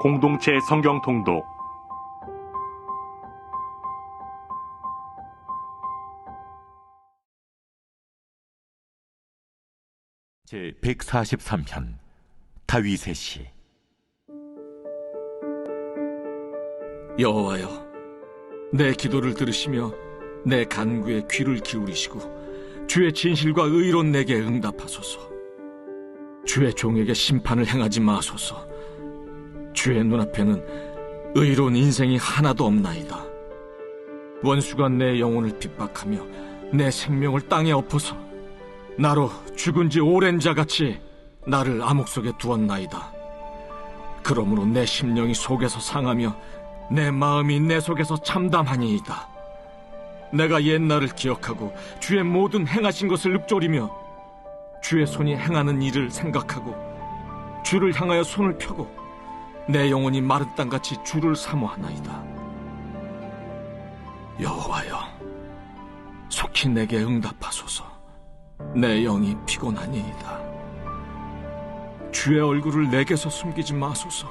공동체 성경 통독 제143편 다윗의 시. 여호와여, 내 기도를 들으시며 내 간구에 귀를 기울이시고 주의 진실과 의로 내게 응답하소서. 주의 종에게 심판을 행하지 마소서. 주의 눈앞에는 의로운 인생이 하나도 없나이다. 원수가 내 영혼을 핍박하며 내 생명을 땅에 엎어서 나로 죽은 지 오랜 자같이 나를 암흑 속에 두었나이다. 그러므로 내 심령이 속에서 상하며 내 마음이 내 속에서 참담하니이다. 내가 옛날을 기억하고 주의 모든 행하신 것을 읊조리며 주의 손이 행하는 일을 생각하고 주를 향하여 손을 펴고 내 영혼이 마른 땅같이 주를 사모하나이다. 여호와여, 속히 내게 응답하소서. 내 영이 피곤하니이다. 주의 얼굴을 내게서 숨기지 마소서.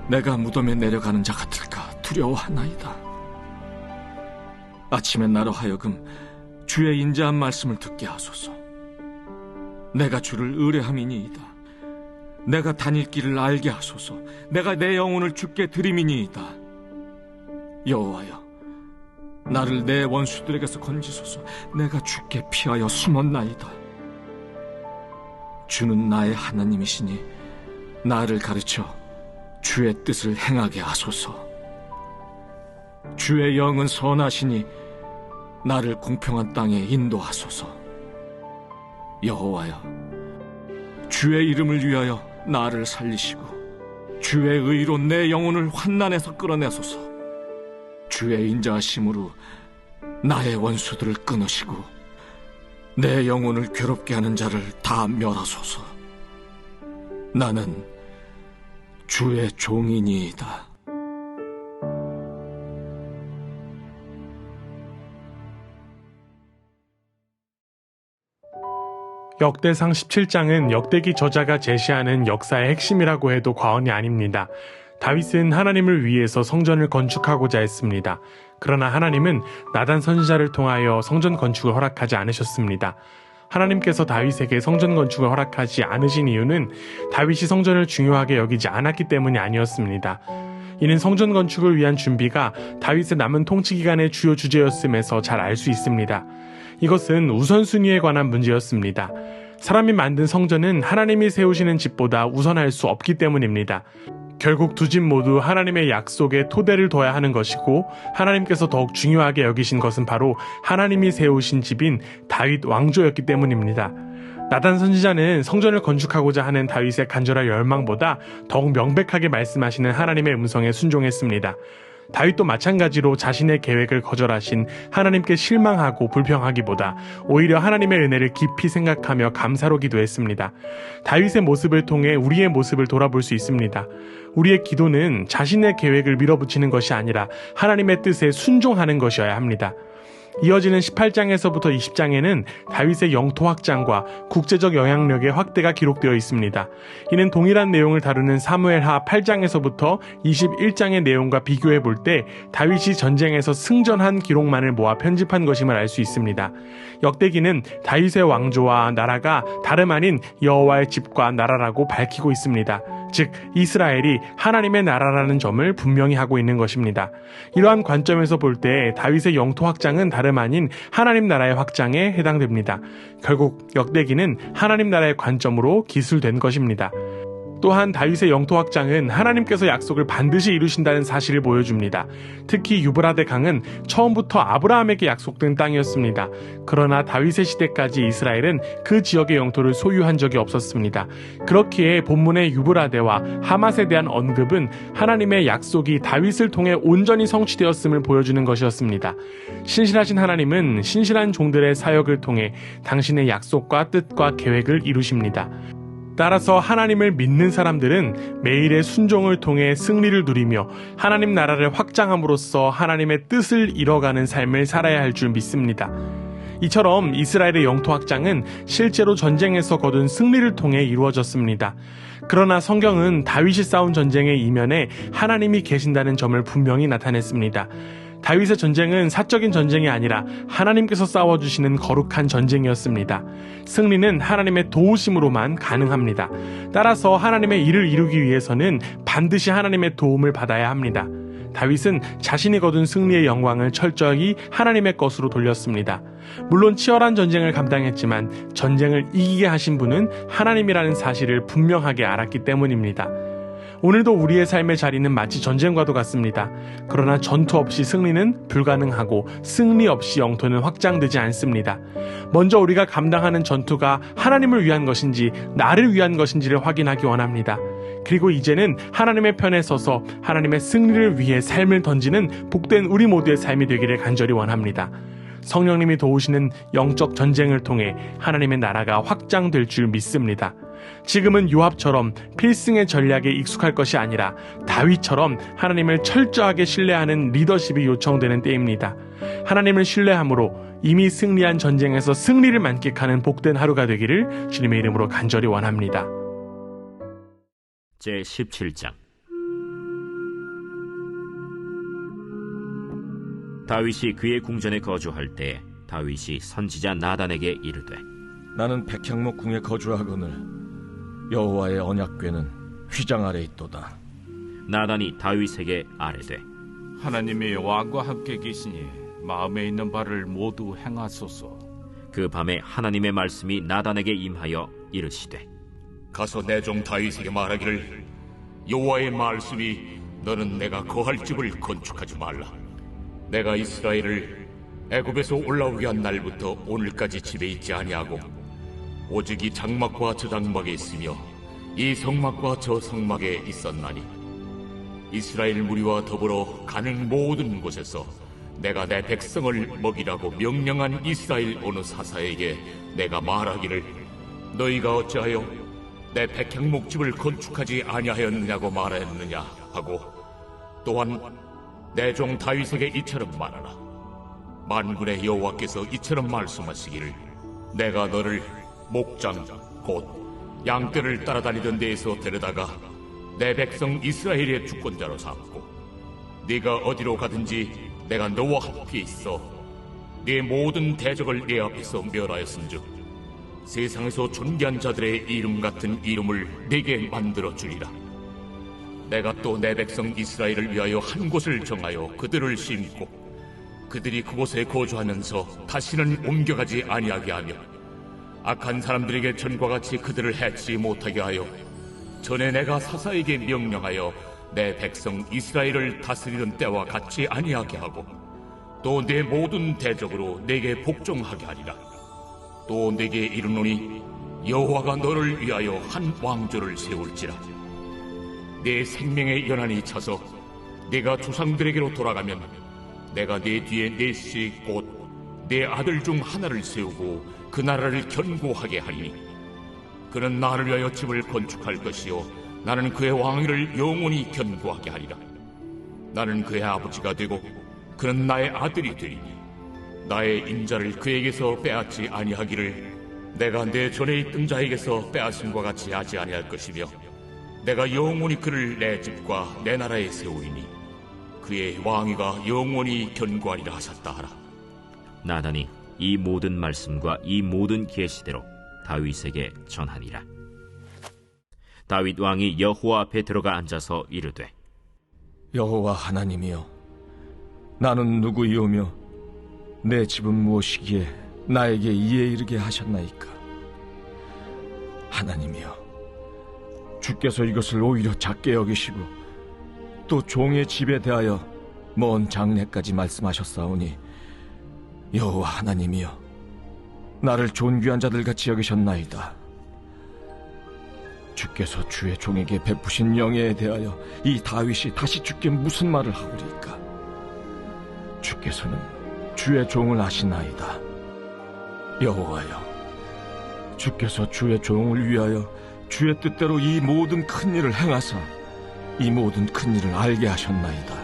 내가 무덤에 내려가는 자 같을까 두려워하나이다. 아침에 나로 하여금 주의 인자한 말씀을 듣게 하소서. 내가 주를 의뢰함이니이다. 내가 다닐 길을 알게 하소서. 내가 내 영혼을 주께 드림이니이다. 여호와여, 나를 내 원수들에게서 건지소서. 내가 주께 피하여 숨었나이다. 주는 나의 하나님이시니 나를 가르쳐 주의 뜻을 행하게 하소서. 주의 영은 선하시니 나를 공평한 땅에 인도하소서. 여호와여, 주의 이름을 위하여 나를 살리시고 주의 의로 내 영혼을 환난에서 끌어내소서. 주의 인자하심으로 나의 원수들을 끊으시고 내 영혼을 괴롭게 하는 자를 다 멸하소서. 나는 주의 종이니이다. 역대상 17장은 역대기 저자가 제시하는 역사의 핵심이라고 해도 과언이 아닙니다. 다윗은 하나님을 위해서 성전을 건축하고자 했습니다. 그러나 하나님은 나단 선지자를 통하여 성전 건축을 허락하지 않으셨습니다. 하나님께서 다윗에게 성전 건축을 허락하지 않으신 이유는 다윗이 성전을 중요하게 여기지 않았기 때문이 아니었습니다. 이는 성전 건축을 위한 준비가 다윗의 남은 통치 기간의 주요 주제였음에서 잘 알 수 있습니다. 이것은 우선순위에 관한 문제였습니다. 사람이 만든 성전은 하나님이 세우시는 집보다 우선할 수 없기 때문입니다. 결국 두 집 모두 하나님의 약속에 토대를 둬야 하는 것이고 하나님께서 더욱 중요하게 여기신 것은 바로 하나님이 세우신 집인 다윗 왕조였기 때문입니다. 나단 선지자는 성전을 건축하고자 하는 다윗의 간절한 열망보다 더욱 명백하게 말씀하시는 하나님의 음성에 순종했습니다. 다윗도 마찬가지로 자신의 계획을 거절하신 하나님께 실망하고 불평하기보다 오히려 하나님의 은혜를 깊이 생각하며 감사로 기도했습니다. 다윗의 모습을 통해 우리의 모습을 돌아볼 수 있습니다. 우리의 기도는 자신의 계획을 밀어붙이는 것이 아니라 하나님의 뜻에 순종하는 것이어야 합니다. 이어지는 18장에서부터 20장에는 다윗의 영토 확장과 국제적 영향력의 확대가 기록되어 있습니다. 이는 동일한 내용을 다루는 사무엘하 8장에서부터 21장의 내용과 비교해 볼 때 다윗이 전쟁에서 승전한 기록만을 모아 편집한 것임을 알 수 있습니다. 역대기는 다윗의 왕조와 나라가 다름 아닌 여호와의 집과 나라라고 밝히고 있습니다. 즉 이스라엘이 하나님의 나라라는 점을 분명히 하고 있는 것입니다. 이러한 관점에서 볼 때 다윗의 영토 확장은 다름 아닌 하나님 나라의 확장에 해당됩니다. 결국 역대기는 하나님 나라의 관점으로 기술된 것입니다. 또한 다윗의 영토 확장은 하나님께서 약속을 반드시 이루신다는 사실을 보여줍니다. 특히 유브라데 강은 처음부터 아브라함에게 약속된 땅이었습니다. 그러나 다윗의 시대까지 이스라엘은 그 지역의 영토를 소유한 적이 없었습니다. 그렇기에 본문의 유브라데와 하맛에 대한 언급은 하나님의 약속이 다윗을 통해 온전히 성취되었음을 보여주는 것이었습니다. 신실하신 하나님은 신실한 종들의 사역을 통해 당신의 약속과 뜻과 계획을 이루십니다. 따라서 하나님을 믿는 사람들은 매일의 순종을 통해 승리를 누리며 하나님 나라를 확장함으로써 하나님의 뜻을 이뤄가는 삶을 살아야 할 줄 믿습니다. 이처럼 이스라엘의 영토 확장은 실제로 전쟁에서 거둔 승리를 통해 이루어졌습니다. 그러나 성경은 다윗이 싸운 전쟁의 이면에 하나님이 계신다는 점을 분명히 나타냈습니다. 다윗의 전쟁은 사적인 전쟁이 아니라 하나님께서 싸워주시는 거룩한 전쟁이었습니다. 승리는 하나님의 도우심으로만 가능합니다. 따라서 하나님의 일을 이루기 위해서는 반드시 하나님의 도움을 받아야 합니다. 다윗은 자신이 거둔 승리의 영광을 철저히 하나님의 것으로 돌렸습니다. 물론 치열한 전쟁을 감당했지만 전쟁을 이기게 하신 분은 하나님이라는 사실을 분명하게 알았기 때문입니다. 오늘도 우리의 삶의 자리는 마치 전쟁과도 같습니다. 그러나 전투 없이 승리는 불가능하고 승리 없이 영토는 확장되지 않습니다. 먼저 우리가 감당하는 전투가 하나님을 위한 것인지 나를 위한 것인지를 확인하기 원합니다. 그리고 이제는 하나님의 편에 서서 하나님의 승리를 위해 삶을 던지는 복된 우리 모두의 삶이 되기를 간절히 원합니다. 성령님이 도우시는 영적 전쟁을 통해 하나님의 나라가 확장될 줄 믿습니다. 지금은 요압처럼 필승의 전략에 익숙할 것이 아니라 다윗처럼 하나님을 철저하게 신뢰하는 리더십이 요청되는 때입니다. 하나님을 신뢰함으로 이미 승리한 전쟁에서 승리를 만끽하는 복된 하루가 되기를 주님의 이름으로 간절히 원합니다. 제17장. 다윗이 그의 궁전에 거주할 때 다윗이 선지자 나단에게 이르되 나는 백향목 궁에 거주하거늘 여호와의 언약궤는 휘장 아래 있도다. 나단이 다윗에게 아뢰되 하나님이 왕과 함께 계시니 마음에 있는 바를 모두 행하소서. 그 밤에 하나님의 말씀이 나단에게 임하여 이르시되 가서 내 종 다윗에게 말하기를 여호와의 말씀이 너는 내가 거할 집을 건축하지 말라. 내가 이스라엘을 애굽에서 올라오게 한 날부터 오늘까지 집에 있지 아니하고 오직 이 장막과 저 장막에 있으며 이 성막과 저 성막에 있었나니 이스라엘 무리와 더불어 가는 모든 곳에서 내가 내 백성을 먹이라고 명령한 이스라엘 어느 사사에게 내가 말하기를 너희가 어찌하여 내 백향목집을 건축하지 아니하였느냐고 말하였느냐 하고 또한 내 종 다윗에게 이처럼 말하라. 만군의 여호와께서 이처럼 말씀하시기를 내가 너를 목장 곧 양떼를 따라다니던 데에서 데려다가 내 백성 이스라엘의 주권자로 삼고 네가 어디로 가든지 내가 너와 함께 있어 네 모든 대적을 네 앞에서 멸하였은즉 세상에서 존귀한 자들의 이름 같은 이름을 네게 만들어 주리라. 내가 또 내 백성 이스라엘을 위하여 한 곳을 정하여 그들을 심고 그들이 그곳에 거주하면서 다시는 옮겨가지 아니하게 하며 악한 사람들에게 전과 같이 그들을 해치 못하게 하여 전에 내가 사사에게 명령하여 내 백성 이스라엘을 다스리던 때와 같이 아니하게 하고 또 내 모든 대적으로 내게 복종하게 하리라. 또 내게 이르노니 여호와가 너를 위하여 한 왕조를 세울지라. 내 생명의 연한이 차서 내가 조상들에게로 돌아가면 내가 내 뒤에 넷씩 곧 내 아들 중 하나를 세우고 그 나라를 견고하게 하리니 그는 나를 위하여 집을 건축할 것이요 나는 그의 왕위를 영원히 견고하게 하리라. 나는 그의 아버지가 되고 그는 나의 아들이 되리니 나의 인자를 그에게서 빼앗지 아니하기를 내가 내 전에 있던 자에게서 빼앗음과 같이 하지 아니할 것이며 내가 영원히 그를 내 집과 내 나라에 세우리니 그의 왕위가 영원히 견고하리라 하셨다 하라. 나단이 이 모든 말씀과 이 모든 계시대로 다윗에게 전하니라. 다윗 왕이 여호와 앞에 들어가 앉아서 이르되 여호와 하나님이여 나는 누구이오며 내 집은 무엇이기에 나에게 이에 이르게 하셨나이까. 하나님이여 주께서 이것을 오히려 작게 여기시고 또 종의 집에 대하여 먼 장래까지 말씀하셨사오니 여호와 하나님이여 나를 존귀한 자들같이 여기셨나이다. 주께서 주의 종에게 베푸신 영예에 대하여 이 다윗이 다시 주께 무슨 말을 하오리까. 주께서는 주의 종을 아시나이다. 여호와여 주께서 주의 종을 위하여 주의 뜻대로 이 모든 큰 일을 행하사 이 모든 큰 일을 알게 하셨나이다.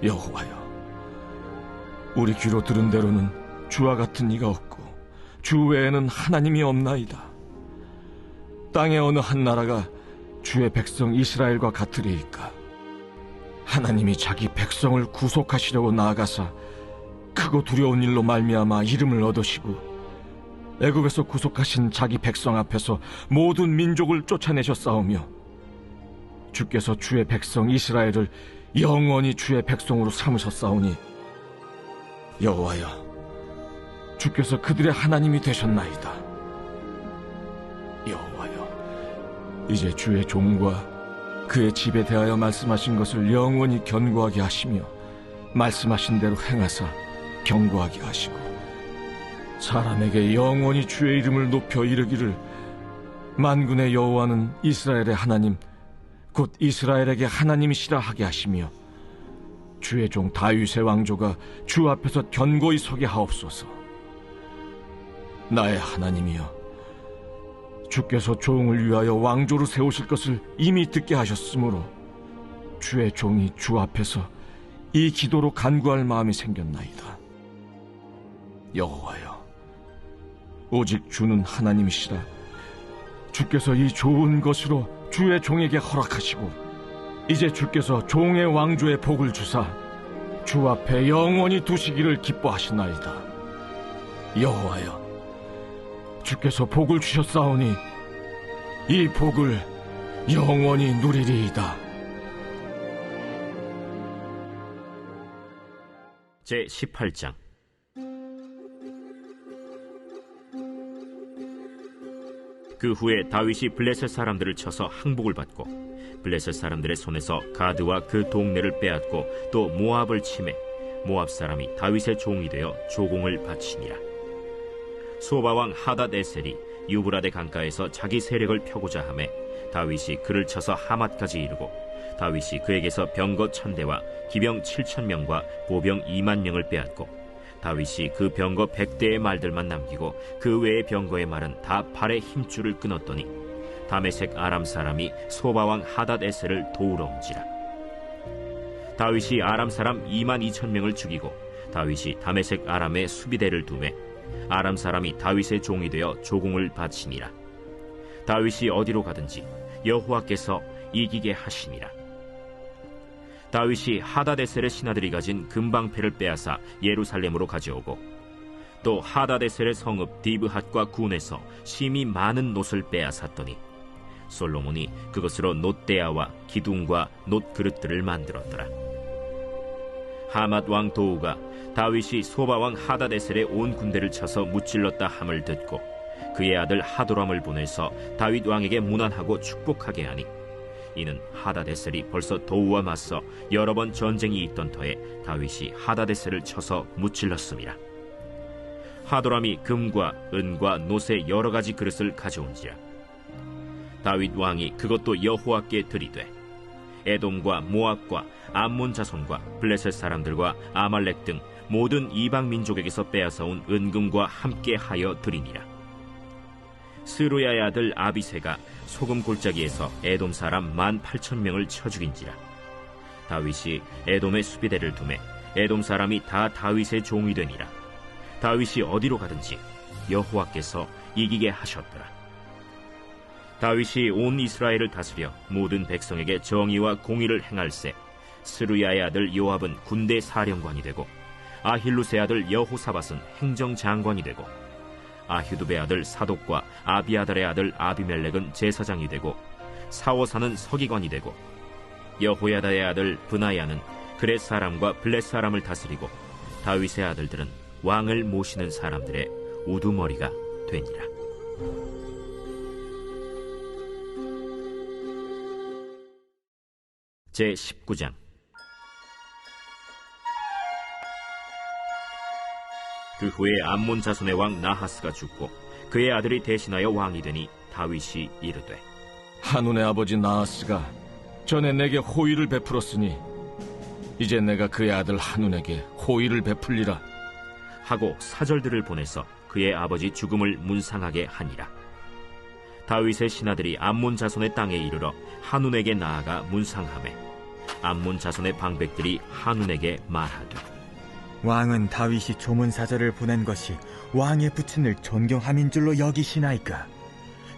여호와여 우리 귀로 들은 대로는 주와 같은 이가 없고 주 외에는 하나님이 없나이다. 땅의 어느 한 나라가 주의 백성 이스라엘과 같으리이까? 하나님이 자기 백성을 구속하시려고 나아가사 크고 두려운 일로 말미암아 이름을 얻으시고 애굽에서 구속하신 자기 백성 앞에서 모든 민족을 쫓아내셨사오며 주께서 주의 백성 이스라엘을 영원히 주의 백성으로 삼으셨사오니 여호와여, 주께서 그들의 하나님이 되셨나이다. 여호와여, 이제 주의 종과 그의 집에 대하여 말씀하신 것을 영원히 견고하게 하시며 말씀하신 대로 행하사 견고하게 하시고 사람에게 영원히 주의 이름을 높여 이르기를 만군의 여호와는 이스라엘의 하나님 곧 이스라엘에게 하나님이시라 하게 하시며 주의 종 다윗의 왕조가 주 앞에서 견고히 서게 하옵소서. 나의 하나님이여, 주께서 종을 위하여 왕조로 세우실 것을 이미 듣게 하셨으므로 주의 종이 주 앞에서 이 기도로 간구할 마음이 생겼나이다. 여호와여, 오직 주는 하나님이시라. 주께서 이 좋은 것으로 주의 종에게 허락하시고 이제 주께서 종의 왕조의 복을 주사 주 앞에 영원히 두시기를 기뻐하시나이다. 여호와여, 주께서 복을 주셨사오니 이 복을 영원히 누리리이다. 제18장. 그 후에 다윗이 블레셋 사람들을 쳐서 항복을 받고 블레셋 사람들의 손에서 가드와 그 동네를 빼앗고 또 모압을 치매 모압 사람이 다윗의 종이 되어 조공을 바치니라. 소바왕 하닷에셀이 유브라데 강가에서 자기 세력을 펴고자 하매 다윗이 그를 쳐서 하맛까지 이르고 다윗이 그에게서 병거 1000대와 기병 7000명과 보병 20000명을 빼앗고 다윗이 그 병거 100대의 말들만 남기고 그 외의 병거의 말은 다 발의 힘줄을 끊었더니 다메섹 아람 사람이 소바왕 하닷에셀을 도우러 온지라. 다윗이 아람 사람 22000명을 죽이고 다윗이 다메섹 아람에 수비대를 두매 아람 사람이 다윗의 종이 되어 조공을 바치니라. 다윗이 어디로 가든지 여호와께서 이기게 하시니라. 다윗이 하닷에셀의 신하들이 가진 금방패를 빼앗아 예루살렘으로 가져오고 또 하닷에셀의 성읍 디브핫과 군에서 심히 많은 놋을 빼앗았더니 솔로몬이 그것으로 놋대야와 기둥과 놋그릇들을 만들었더라. 하맛 왕 도우가 다윗이 소바왕 하닷에셀의 온 군대를 쳐서 무찔렀다 함을 듣고 그의 아들 하도람을 보내서 다윗 왕에게 문안하고 축복하게 하니 이는 하닷에셀이 벌써 도우와 맞서 여러 번 전쟁이 있던 터에 다윗이 하닷에셀을 쳐서 무찔렀음이라. 하도람이 금과 은과 놋의 여러 가지 그릇을 가져온지라. 다윗 왕이 그것도 여호와께 드리되 에돔과 모압과 암몬 자손과 블레셋 사람들과 아말렉 등 모든 이방 민족에게서 빼앗아온 은금과 함께 하여 드리니라. 스루야의 아들 아비새가 소금 골짜기에서 에돔 사람 18,000명을 쳐 죽인지라. 다윗이 에돔의 수비대를 두매 에돔 사람이 다 다윗의 종이 되니라. 다윗이 어디로 가든지 여호와께서 이기게 하셨더라. 다윗이 온 이스라엘을 다스려 모든 백성에게 정의와 공의를 행할세 스루야의 아들 요압은 군대 사령관이 되고 아힐루스의 아들 여호사밧은 행정장관이 되고 아휴두베의 아들 사독과 아비아달의 아들 아비멜렉은 제사장이 되고 사워사는 서기관이 되고 여호야다의 아들 브나야는 그렛 사람과 블렛 사람을 다스리고 다윗의 아들들은 왕을 모시는 사람들의 우두머리가 되니라. 제19장. 그 후에 암몬 자손의 왕 나하스가 죽고 그의 아들이 대신하여 왕이 되니 다윗이 이르되 한운의 아버지 나하스가 전에 내게 호의를 베풀었으니 이제 내가 그의 아들 한운에게 호의를 베풀리라 하고 사절들을 보내서 그의 아버지 죽음을 문상하게 하니라. 다윗의 신하들이 암몬 자손의 땅에 이르러 한운에게 나아가 문상하매 암몬 자손의 방백들이 한운에게 말하되 왕은 다윗이 조문사절을 보낸 것이 왕의 부친을 존경함인 줄로 여기시나이까?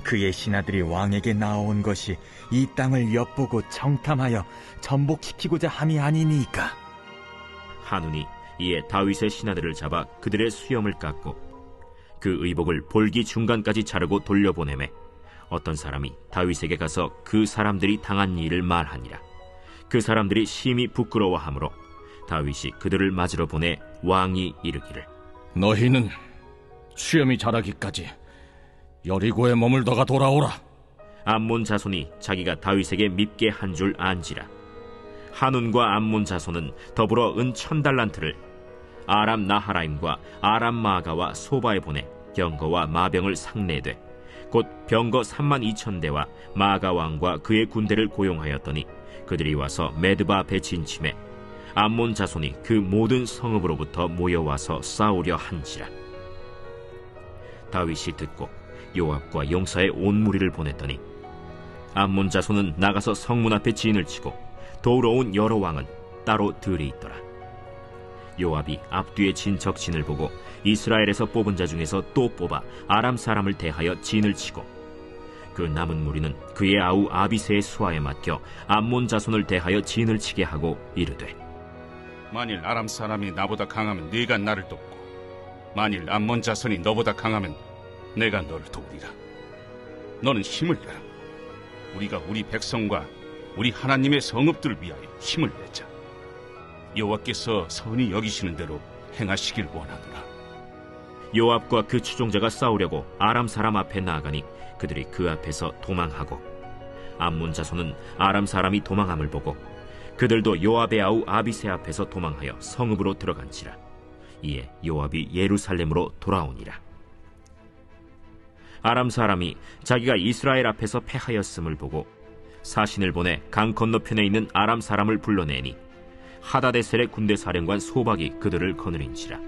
그의 신하들이 왕에게 나아온 것이 이 땅을 엿보고 정탐하여 전복시키고자 함이 아니니까. 한운이 이에 다윗의 신하들을 잡아 그들의 수염을 깎고 그 의복을 볼기 중간까지 자르고 돌려보내매 어떤 사람이 다윗에게 가서 그 사람들이 당한 일을 말하니라. 그 사람들이 심히 부끄러워하므로 다윗이 그들을 맞으러 보내 왕이 이르기를 너희는 수염이 자라기까지 여리고에 머물다가 돌아오라. 암몬 자손이 자기가 다윗에게 밉게 한 줄 안지라. 한운과 암몬 자손은 더불어 은 1000달란트를 아람 나하라임과 아람 마가와 소바에 보내 병거와 마병을 상내되 곧 병거 32,000대와 마가 왕과 그의 군대를 고용하였더니 그들이 와서 메드바 앞에 진침해 암몬 자손이 그 모든 성읍으로부터 모여와서 싸우려 한지라. 다윗이 듣고 요압과 용사의 온 무리를 보냈더니 암몬 자손은 나가서 성문 앞에 진을 치고 도우러 온 여러 왕은 따로 들이 있더라. 요압이 앞뒤에 진 적진을 보고 이스라엘에서 뽑은 자 중에서 또 뽑아 아람 사람을 대하여 진을 치고 그 남은 무리는 그의 아우 아비새의 수하에 맡겨 암몬 자손을 대하여 진을 치게 하고 이르되 만일 아람 사람이 나보다 강하면 네가 나를 돕고 만일 암몬 자손이 너보다 강하면 내가 너를 도우리라. 너는 힘을 내라. 우리가 우리 백성과 우리 하나님의 성읍들을 위하여 힘을 내자. 여호와께서 선히 여기시는 대로 행하시길 원하노라. 요압과 그 추종자가 싸우려고 아람 사람 앞에 나아가니 그들이 그 앞에서 도망하고 암몬 자손은 아람 사람이 도망함을 보고 그들도 요압의 아우 아비새 앞에서 도망하여 성읍으로 들어간지라. 이에 요압이 예루살렘으로 돌아오니라. 아람 사람이 자기가 이스라엘 앞에서 패하였음을 보고 사신을 보내 강 건너편에 있는 아람 사람을 불러내니 하다데셀의 군대 사령관 소박이 그들을 거느린지라.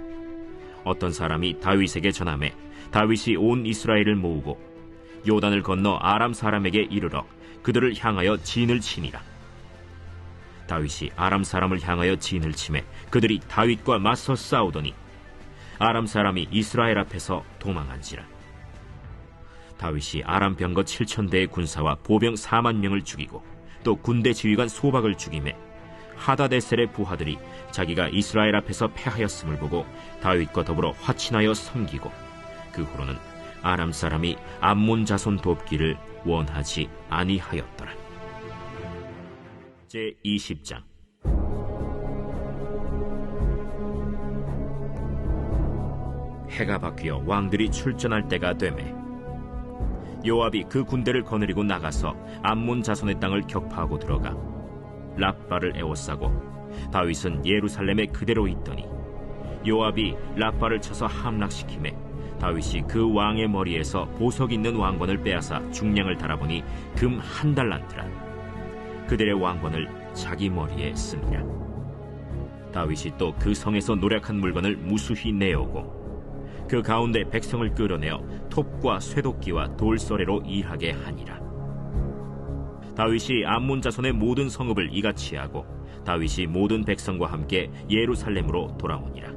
어떤 사람이 다윗에게 전하매 다윗이 온 이스라엘을 모으고 요단을 건너 아람 사람에게 이르러 그들을 향하여 진을 치니라. 다윗이 아람 사람을 향하여 진을 치매 그들이 다윗과 맞서 싸우더니 아람 사람이 이스라엘 앞에서 도망한지라. 다윗이 아람 병거 7,000대의 군사와 보병 4만 명을 죽이고 또 군대 지휘관 소박을 죽이매 하다데셀의 부하들이 자기가 이스라엘 앞에서 패하였음을 보고 다윗과 더불어 화친하여 섬기고 그 후로는 아람 사람이 암몬 자손 돕기를 원하지 아니하였더라. 제20장. 해가 바뀌어 왕들이 출전할 때가 되매 요압이 그 군대를 거느리고 나가서 암몬 자손의 땅을 격파하고 들어가 랍바를 에워싸고 다윗은 예루살렘에 그대로 있더니 요압이 랍바를 쳐서 함락시키매 다윗이 그 왕의 머리에서 보석 있는 왕관을 빼앗아 중량을 달아보니 금 1달란트라. 그들의 왕관을 자기 머리에 쓰니라. 다윗이 또 그 성에서 노략한 물건을 무수히 내어오고 그 가운데 백성을 끌어내어 톱과 쇠도끼와 돌서래로 일하게 하니라. 다윗이 암몬 자손의 모든 성읍을 이같이 하고 다윗이 모든 백성과 함께 예루살렘으로 돌아오니라.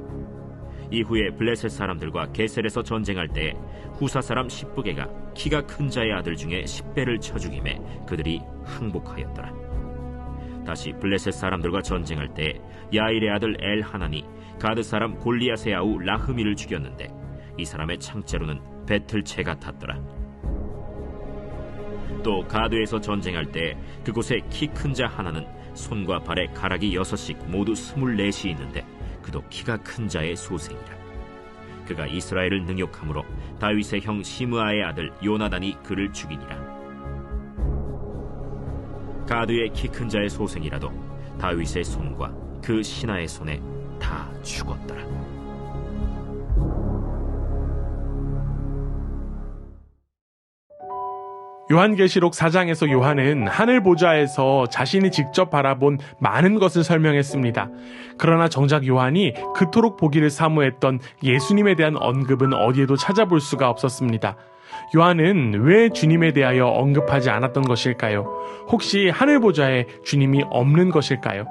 이후에 블레셋 사람들과 게셀에서 전쟁할 때에 후사 사람 십부게가 키가 큰 자의 아들 중에 10배를 쳐 죽임에 그들이 항복하였더라. 다시 블레셋 사람들과 전쟁할 때에 야일의 아들 엘하난이 가드 사람 골리앗의 아우 라흐미를 죽였는데 이 사람의 창자로는 배틀채 같았더라. 또 가드에서 전쟁할 때 그곳에 키 큰 자 하나는 손과 발에 가락이 6씩 모두 24이 있는데 그도 키가 큰 자의 소생이라. 그가 이스라엘을 능욕함으로 다윗의 형 시므아의 아들 요나단이 그를 죽이니라. 가드의 키 큰 자의 소생이라도 다윗의 손과 그 신하의 손에 다 죽었더라. 요한계시록 4장에서 요한은 하늘 보좌에서 자신이 직접 바라본 많은 것을 설명했습니다. 그러나 정작 요한이 그토록 보기를 사모했던 예수님에 대한 언급은 어디에도 찾아볼 수가 없었습니다. 요한은 왜 주님에 대하여 언급하지 않았던 것일까요? 혹시 하늘 보좌에 주님이 없는 것일까요?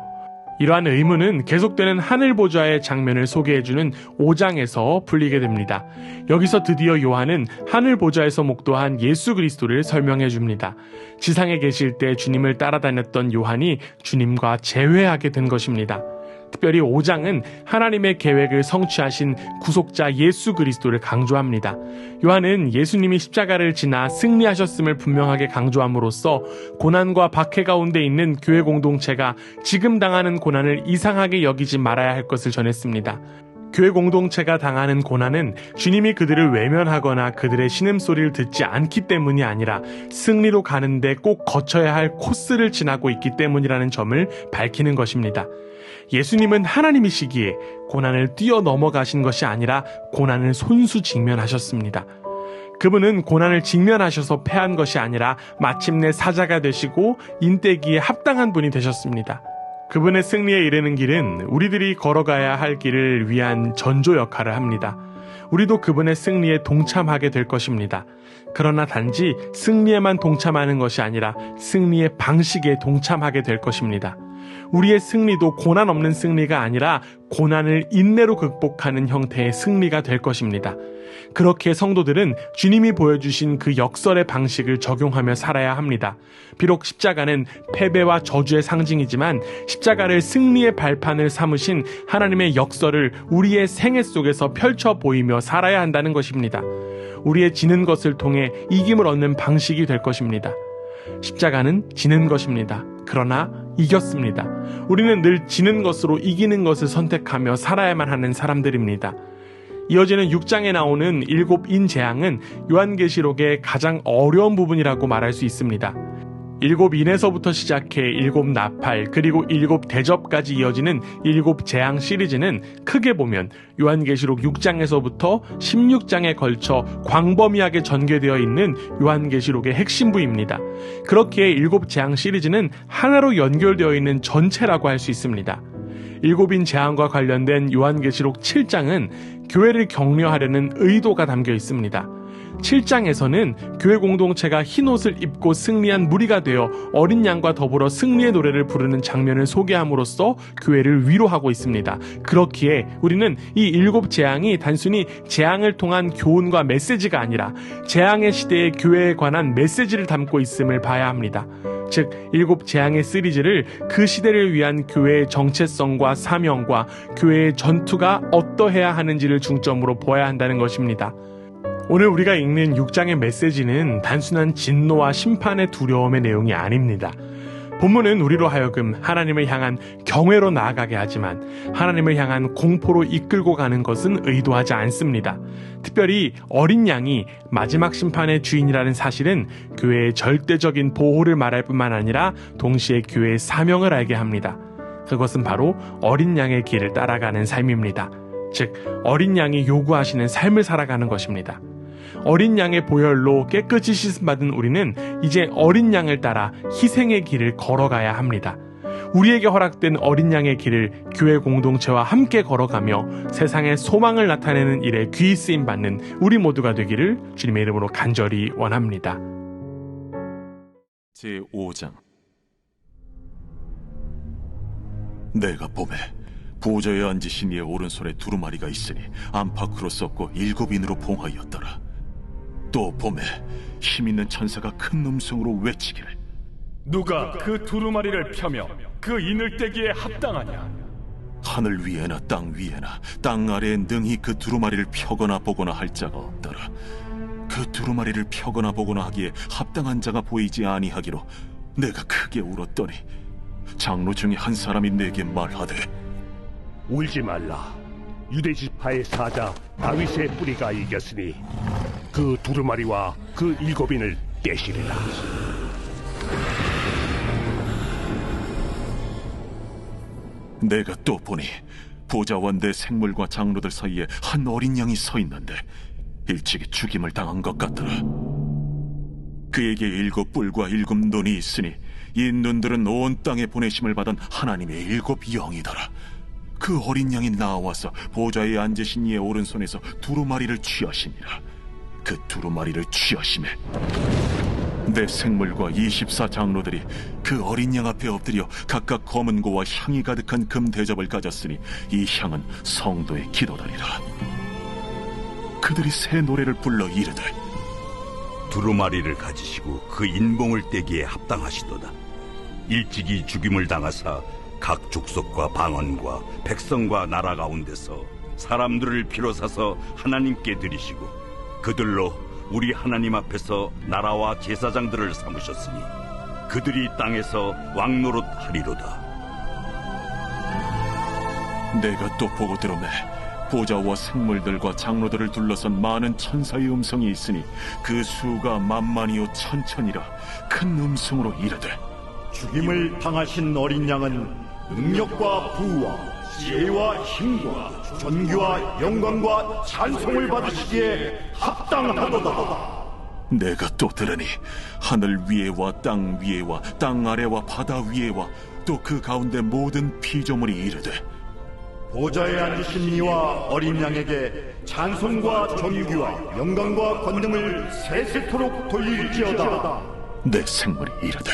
이러한 의문은 계속되는 하늘 보좌의 장면을 소개해주는 5장에서 풀리게 됩니다. 여기서 드디어 요한은 하늘 보좌에서 목도한 예수 그리스도를 설명해 줍니다. 지상에 계실 때 주님을 따라다녔던 요한이 주님과 재회하게 된 것입니다. 특별히 5장은 하나님의 계획을 성취하신 구속자 예수 그리스도를 강조합니다. 요한은 예수님이 십자가를 지나 승리하셨음을 분명하게 강조함으로써 고난과 박해 가운데 있는 교회 공동체가 지금 당하는 고난을 이상하게 여기지 말아야 할 것을 전했습니다. 교회 공동체가 당하는 고난은 주님이 그들을 외면하거나 그들의 신음소리를 듣지 않기 때문이 아니라 승리로 가는데 꼭 거쳐야 할 코스를 지나고 있기 때문이라는 점을 밝히는 것입니다. 예수님은 하나님이시기에 고난을 뛰어넘어가신 것이 아니라 고난을 손수 직면하셨습니다. 그분은 고난을 직면하셔서 패한 것이 아니라 마침내 사자가 되시고 인대기에 합당한 분이 되셨습니다. 그분의 승리에 이르는 길은 우리들이 걸어가야 할 길을 위한 전조 역할을 합니다. 우리도 그분의 승리에 동참하게 될 것입니다. 그러나 단지 승리에만 동참하는 것이 아니라 승리의 방식에 동참하게 될 것입니다. 우리의 승리도 고난 없는 승리가 아니라 고난을 인내로 극복하는 형태의 승리가 될 것입니다. 그렇게 성도들은 주님이 보여주신 그 역설의 방식을 적용하며 살아야 합니다. 비록 십자가는 패배와 저주의 상징이지만 십자가를 승리의 발판을 삼으신 하나님의 역설을 우리의 생애 속에서 펼쳐 보이며 살아야 한다는 것입니다. 우리의 지는 것을 통해 이김을 얻는 방식이 될 것입니다. 십자가는 지는 것입니다. 그러나 이겼습니다. 우리는 늘 지는 것으로 이기는 것을 선택하며 살아야만 하는 사람들입니다. 이어지는 6장에 나오는 7인 재앙은 요한계시록의 가장 어려운 부분이라고 말할 수 있습니다. 7인에서부터 시작해 7나팔 그리고 7대접까지 이어지는 7재앙 시리즈는 크게 보면 요한계시록 6장에서부터 16장에 걸쳐 광범위하게 전개되어 있는 요한계시록의 핵심부입니다. 그렇기에 7재앙 시리즈는 하나로 연결되어 있는 전체라고 할 수 있습니다. 7인 재앙과 관련된 요한계시록 7장은 교회를 격려하려는 의도가 담겨 있습니다. 7장에서는 교회 공동체가 흰옷을 입고 승리한 무리가 되어 어린 양과 더불어 승리의 노래를 부르는 장면을 소개함으로써 교회를 위로하고 있습니다. 그렇기에 우리는 이 7재앙이 단순히 재앙을 통한 교훈과 메시지가 아니라 재앙의 시대의 교회에 관한 메시지를 담고 있음을 봐야 합니다. 즉 7재앙의 시리즈를 그 시대를 위한 교회의 정체성과 사명과 교회의 전투가 어떠해야 하는지를 중점으로 보아야 한다는 것입니다. 오늘 우리가 읽는 6장의 메시지는 단순한 진노와 심판의 두려움의 내용이 아닙니다. 본문은 우리로 하여금 하나님을 향한 경외로 나아가게 하지만 하나님을 향한 공포로 이끌고 가는 것은 의도하지 않습니다. 특별히 어린 양이 마지막 심판의 주인이라는 사실은 교회의 절대적인 보호를 말할 뿐만 아니라 동시에 교회의 사명을 알게 합니다. 그것은 바로 어린 양의 길을 따라가는 삶입니다. 즉 어린 양이 요구하시는 삶을 살아가는 것입니다. 어린 양의 보혈로 깨끗이 씻음받은 우리는 이제 어린 양을 따라 희생의 길을 걸어가야 합니다. 우리에게 허락된 어린 양의 길을 교회 공동체와 함께 걸어가며 세상에 소망을 나타내는 일에 귀히 쓰임받는 우리 모두가 되기를 주님의 이름으로 간절히 원합니다. 제5장 내가 봄에 보좌에 앉으신 이의 오른손에 두루마리가 있으니 안팎으로 썼고 7인으로 봉하였더라. 또 봄에 힘있는 천사가 큰 음성으로 외치기를 누가 그 두루마리를 펴며 그 이늘대기에 합당하냐? 하늘 위에나 땅 위에나 땅 아래에 능히 그 두루마리를 펴거나 보거나 할 자가 없더라. 그 두루마리를 펴거나 보거나 하기에 합당한 자가 보이지 아니하기로 내가 크게 울었더니 장로 중에 한 사람이 내게 말하되 울지 말라. 유대 지파의 사자 다윗의 뿌리가 이겼으니 그 두루마리와 그 7인을 떼시리라. 내가 또 보니 보좌와 내 생물과 장로들 사이에 한 어린 양이 서 있는데 일찍이 죽임을 당한 것 같더라. 그에게 7뿔과 7눈이 있으니 이 눈들은 온 땅에 보내심을 받은 하나님의 7영이더라. 그 어린 양이 나와서 보좌에 앉으신 이의 오른손에서 두루마리를 취하시니라. 그 두루마리를 취하심에 내 생물과 24 장로들이 그 어린 양 앞에 엎드려 각각 검은 고와 향이 가득한 금 대접을 가졌으니 이 향은 성도의 기도다니라. 그들이 새 노래를 불러 이르되 두루마리를 가지시고 그 인봉을 떼기에 합당하시도다. 일찍이 죽임을 당하사 각 족속과 방언과 백성과 나라 가운데서 사람들을 비로사서 하나님께 드리시고 그들로 우리 하나님 앞에서 나라와 제사장들을 삼으셨으니 그들이 땅에서 왕노릇 하리로다. 내가 또 보고 들음에 보좌와 생물들과 장로들을 둘러선 많은 천사의 음성이 있으니 그 수가 만만이요 천천이라 큰 음성으로 이르되 죽임을 당하신 어린 양은 능력과 부와 지혜와 힘과 존귀와 영광과 찬송을 받으시기에 합당하도다. 내가 또 들으니 하늘 위에와 땅 위에와 땅 아래와 바다 위에와 또 그 가운데 모든 피조물이 이르되 보좌에 앉으신 이와 어린 양에게 찬송과 존귀와 영광과 권능을 세세토록 돌릴지어다. 내 생물이 이르되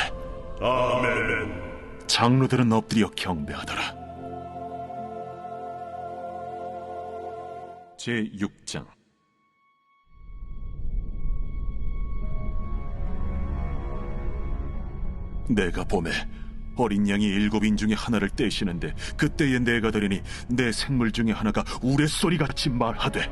아멘. 장로들은 엎드려 경배하더라. 제6장. 내가 보매 어린 양이 7인 중에 하나를 떼시는데 그때에 내가 들으니 내 생물 중에 하나가 우레소리같이 말하되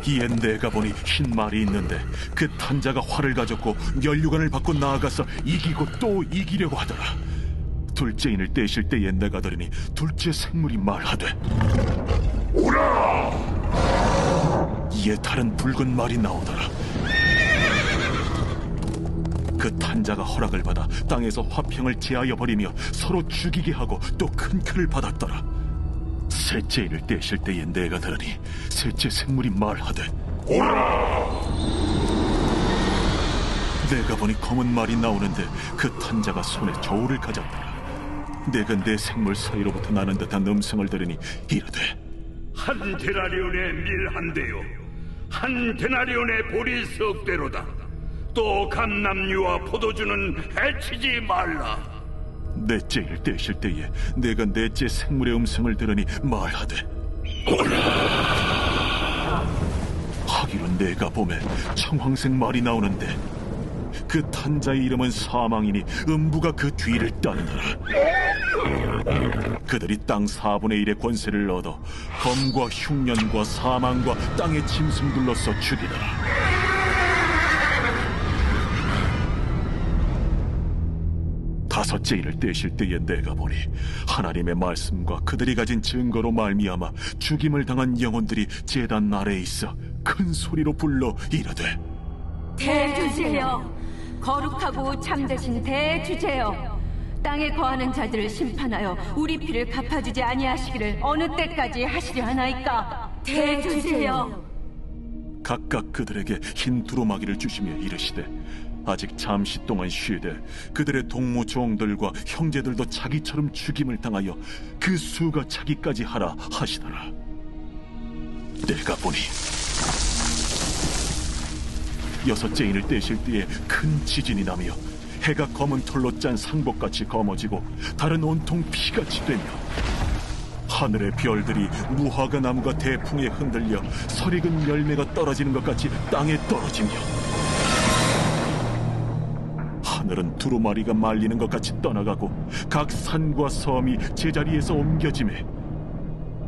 이에 내가 보니 흰 말이 있는데 그 탄자가 활을 가졌고 면류관을 받고 나아가서 이기고 또 이기려고 하더라. 둘째 인을 떼실 때에 내가 들으니 둘째 생물이 말하되 오라! 이에 다른 붉은 말이 나오더라. 그 탄자가 허락을 받아 땅에서 화평을 제하여 버리며 서로 죽이게 하고 또 큰 칼을 받았더라. 셋째 인을 떼실 때에 내가 들으니 셋째 생물이 말하되 오라! 내가 보니 검은 말이 나오는데 그 탄자가 손에 저울을 가졌더라. 내가 내 생물 사이로부터 나는 듯한 음성을 들으니 이르되 한 데나리온의 밀 한 대요 한 데나리온의 보리 석 대로다. 또 감람류와 포도주는 해치지 말라. 넷째 인을 떼실 때에 내가 넷째 생물의 음성을 들으니 말하되 하기로 내가 보매 청황색 말이 나오는데 그 탄자의 이름은 사망이니 음부가 그 뒤를 따르더라. 그들이 땅 4분의 1의 권세를 얻어 검과 흉년과 사망과 땅의 짐승들로서 죽이더라. 다섯째 인을 떼실 때에 내가 보니 하나님의 말씀과 그들이 가진 증거로 말미암아 죽임을 당한 영혼들이 제단 아래에 있어 큰 소리로 불러 이르되 대주제여, 거룩하고 참되신 대주제여, 땅에 거하는 자들을 심판하여 우리 피를 갚아주지 아니하시기를 어느 때까지 하시려 하나이까. 대주제여. 각각 그들에게 흰 두루마기를 주시며 이르시되 아직 잠시 동안 쉬되 그들의 동무 종들과 형제들도 자기처럼 죽임을 당하여 그 수가 차기까지 하라 하시더라. 내가 보니 여섯째 인을 떼실 때에 큰 지진이 나며 해가 검은 털로 짠 상복같이 검어지고 달은 온통 피같이 되며 하늘의 별들이 무화과 나무가 대풍에 흔들려 설익은 열매가 떨어지는 것 같이 땅에 떨어지며 하늘은 두루마리가 말리는 것 같이 떠나가고 각 산과 섬이 제자리에서 옮겨지매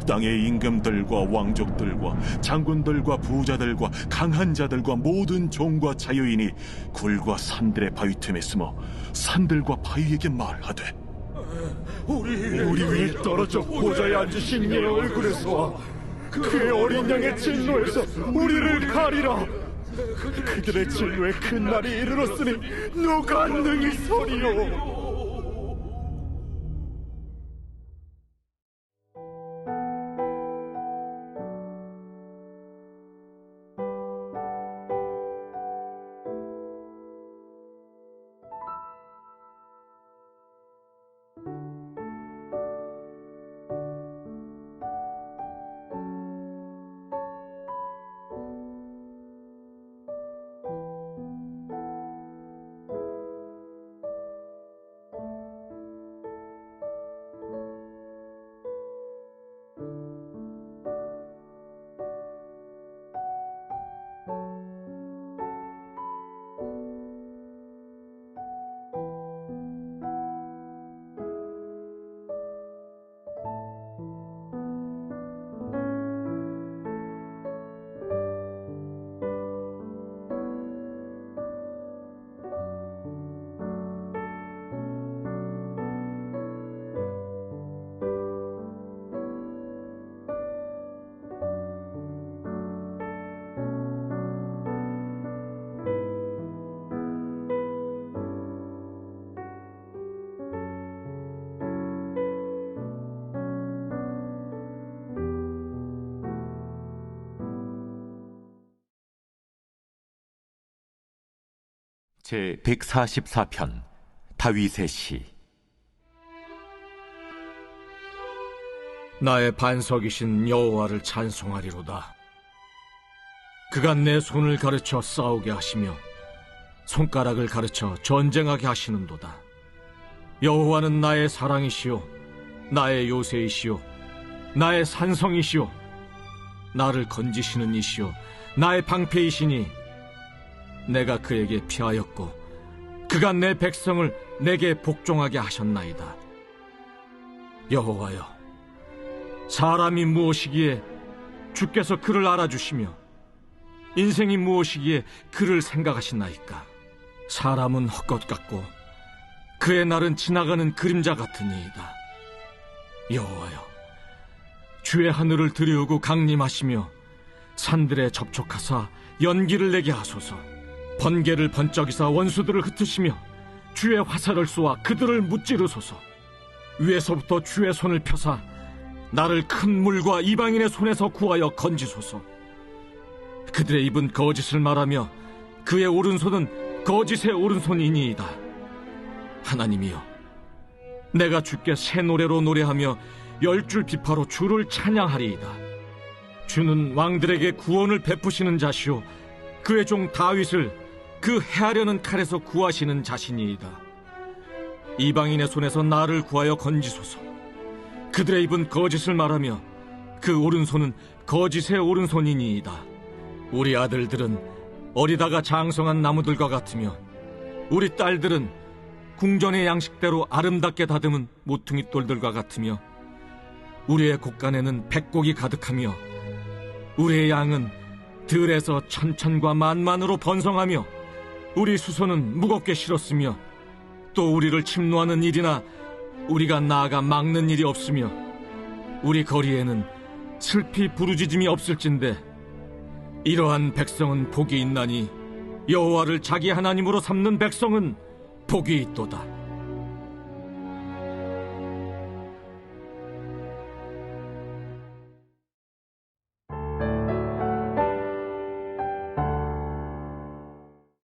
땅의 임금들과 왕족들과 장군들과 부자들과 강한 자들과 모든 종과 자유인이 굴과 산들의 바위 틈에 숨어 산들과 바위에게 말하되 우리 위에 떨어져 보좌에 앉으신 이의 얼굴에서와 그의 어린 양의 진노에서 우리를 가리라. 그들의 진노의 큰 날이 이르렀으니 누가 능히 서리요. 제 144편 다윗의 시. 나의 반석이신 여호와를 찬송하리로다. 그가 내 손을 가르쳐 싸우게 하시며 손가락을 가르쳐 전쟁하게 하시는도다. 여호와는 나의 사랑이시요 나의 요새이시요 나의 산성이시요 나를 건지시는 이시요 나의 방패이시니 내가 그에게 피하였고 그가 내 백성을 내게 복종하게 하셨나이다. 여호와여, 사람이 무엇이기에 주께서 그를 알아주시며 인생이 무엇이기에 그를 생각하시나이까. 사람은 헛것 같고 그의 날은 지나가는 그림자 같으니이다. 여호와여, 주의 하늘을 들이우고 강림하시며 산들에 접촉하사 연기를 내게 하소서. 번개를 번쩍이사 원수들을 흩으시며 주의 화살을 쏘아 그들을 무찌르소서. 위에서부터 주의 손을 펴사 나를 큰 물과 이방인의 손에서 구하여 건지소서. 그들의 입은 거짓을 말하며 그의 오른손은 거짓의 오른손이니이다. 하나님이여, 내가 주께 새 노래로 노래하며 10줄 비파로 주를 찬양하리이다. 주는 왕들에게 구원을 베푸시는 자시오 그의 종 다윗을 그 해하려는 칼에서 구하시는 자신이이다. 이방인의 손에서 나를 구하여 건지소서. 그들의 입은 거짓을 말하며 그 오른손은 거짓의 오른손이니이다. 우리 아들들은 어리다가 장성한 나무들과 같으며 우리 딸들은 궁전의 양식대로 아름답게 다듬은 모퉁이 돌들과 같으며 우리의 곳간에는 백곡이 가득하며 우리의 양은 들에서 천천과 만만으로 번성하며 우리 수소는 무겁게 실었으며 또 우리를 침노하는 일이나 우리가 나아가 막는 일이 없으며 우리 거리에는 슬피 부르짖음이 없을진데 이러한 백성은 복이 있나니 여호와를 자기 하나님으로 삼는 백성은 복이 있도다.